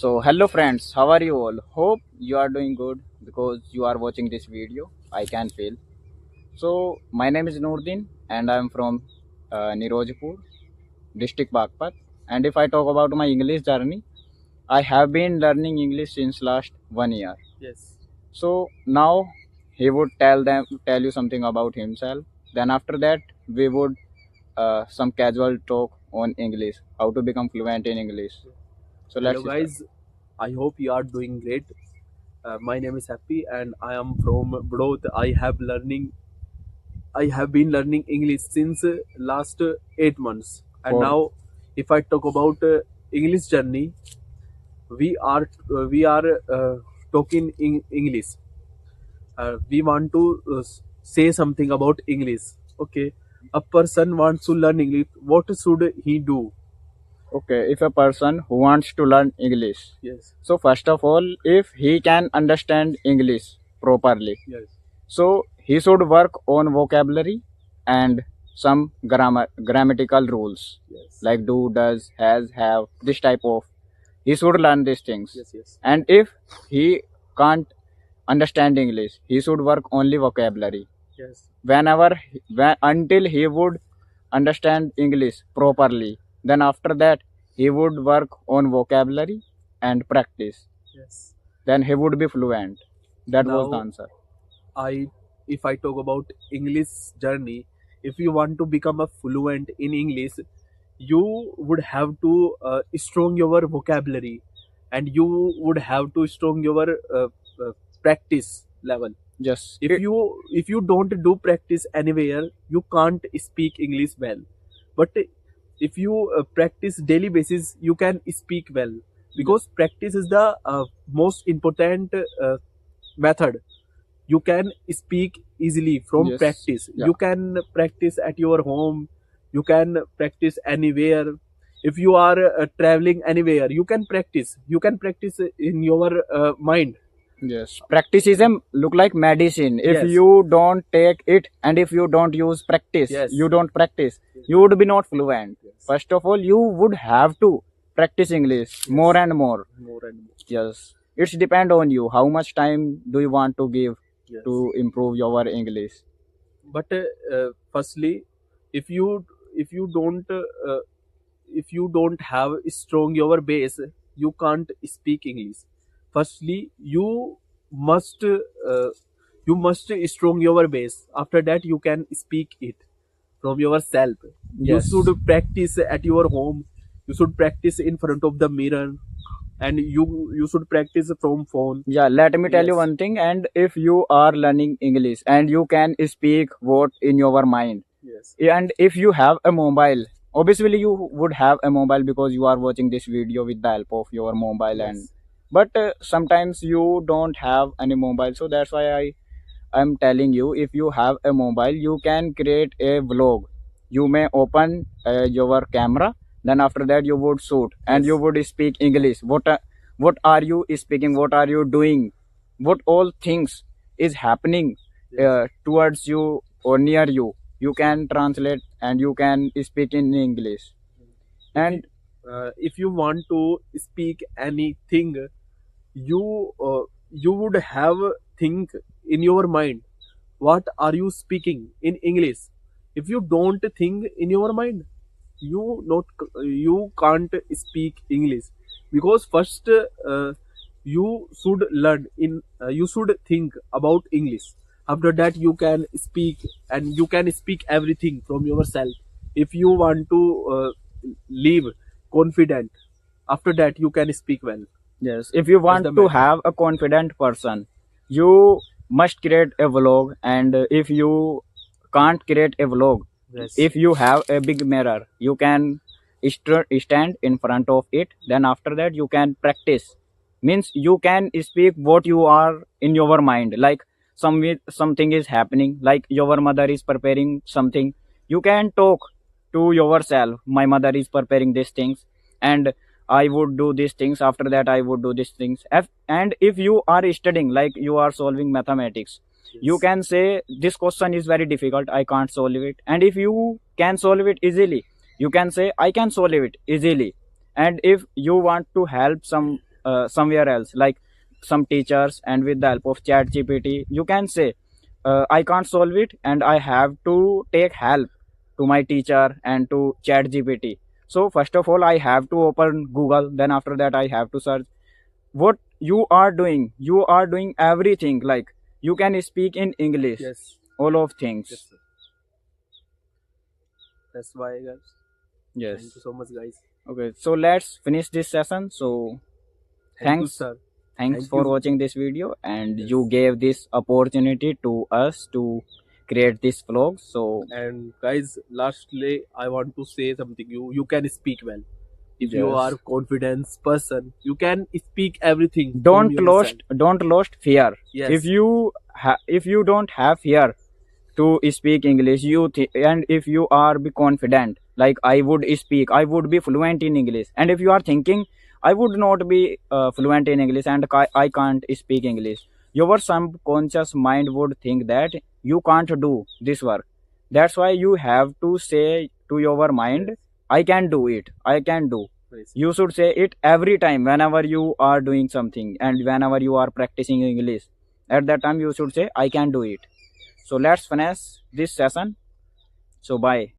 So hello friends, how are you all? Hope you are doing good because you are watching this video. I can feel. So my name is Noordin and I am from Nirojpur, district Bagpat. And if I talk about my English journey, I have been learning English since last 1 year. Yes. So now he would tell you something about himself. Then after that we would some casual talk on English, how to become fluent in English. So Hello, let's start. guys. I hope you are doing great. My name is Happy, and I am from Brodh. I have been learning English since last 8 months. And For now, if I talk about English journey, we are talking in English. We want to say something about English. Okay, a person wants to learn English. What should he do? Okay, if a person who wants to learn English, Yes. so first of all, if he can understand English properly, Yes. so he should work on vocabulary and some grammatical rules Yes. like do, does, has, have, this type of. He should learn these things. Yes. Yes. And if he can't understand English, he should work only vocabulary. Yes. Until he would understand English properly, then after that he would work on vocabulary and practice, Yes. then he would be fluent. That was the Now, answer. I if I talk about English journey, if you want to become a fluent in English, you would have to strong your vocabulary, and you would have to strong your uh, practice level. Just If it, you don't do practice anywhere, you can't speak English well. But if you practice daily basis, you can speak well, because practice is the most important method. You can speak easily from yes, practice. yeah, You can practice at your home, you can practice anywhere. If you are traveling anywhere, you can practice in your mind. yes. Practice is a look like medicine. If Yes. you don't take it and if you don't use practice, Yes. you don't practice, you would be not fluent. Yes. First of all, you would have to practice English more and more. More and more. Yes, it's depend on you. How much time do you want to give Yes. to improve your English? But firstly, if you if you don't if you don't have strong your base, you can't speak English. Firstly, must uh, you must strong your base. After that, you can speak it from yourself. You Yes. should practice at your home. You should practice in front of the mirror, and you should practice from phone. Yeah, let me tell you Yes. one thing. And if you are learning English and you can speak what in your mind, Yes. and if you have a mobile, obviously you would have a mobile because you are watching this video with the help of your mobile. And Yes. but sometimes you don't have any mobile, so that's why I'm telling you, if you have a mobile, you can create a vlog. You may open your camera, then after that you would shoot and you Yes. would speak English. What are you speaking? What are you doing? What all things is happening Yes. towards you or near you? You can translate and you can speak in English. if you And if you want to speak anything, you would have think in your mind, what are you speaking in English. If you don't think in your mind, you can't speak English. Because first, you should learn in you should think about English. After that, you can speak, and you can speak everything from yourself. If you want to live confident, after that you can speak well. yes, if you That's want the to matter. have a confident person, you must create a vlog. And if you can't create a vlog, Yes. if you have a big mirror, you can stand in front of it. Then after that, you can practice. Means you can speak what you are in your mind. Like something is happening, like your mother is preparing something. You can talk to yourself. My mother is preparing these things, and I would do these things. After that, I would do these things. And if you are studying, like you are solving mathematics, you Yes. can say this question is very difficult, I can't solve it. And if you can solve it easily, you can say I can solve it easily. And if you want to help some somewhere else, like some teachers, and with the help of chat gpt you can say, I can't solve it and I have to take help to my teacher and to chat gpt. So first of all I have to open google, then after that I have to search what you are doing everything, like you can speak in english, Yes. all of things. Yes, sir. That's why, guys. Yes. Thank you so much, guys. Okay, so let's finish this session. So Thank you, thanks sir. thanks Thank for you. watching this video, and Yes. you gave this opportunity to us to create this vlog. So And guys, lastly, I want to say something. You can speak well. If you yes, are confidence person, you can speak everything from don't yourself. lost fear. Yes. If you don't have fear to speak english, and if you are be confident, like I would speak, I would be fluent in english, and if you are thinking I would not be fluent in english and I can't speak english, your subconscious mind would think that you can't do this work. That's why you have to say to your mind, I can do it, I can do. Yes. You should say it every time whenever you are doing something and whenever you are practicing english. At that time you should say I can do it. So let's finish this session. So bye.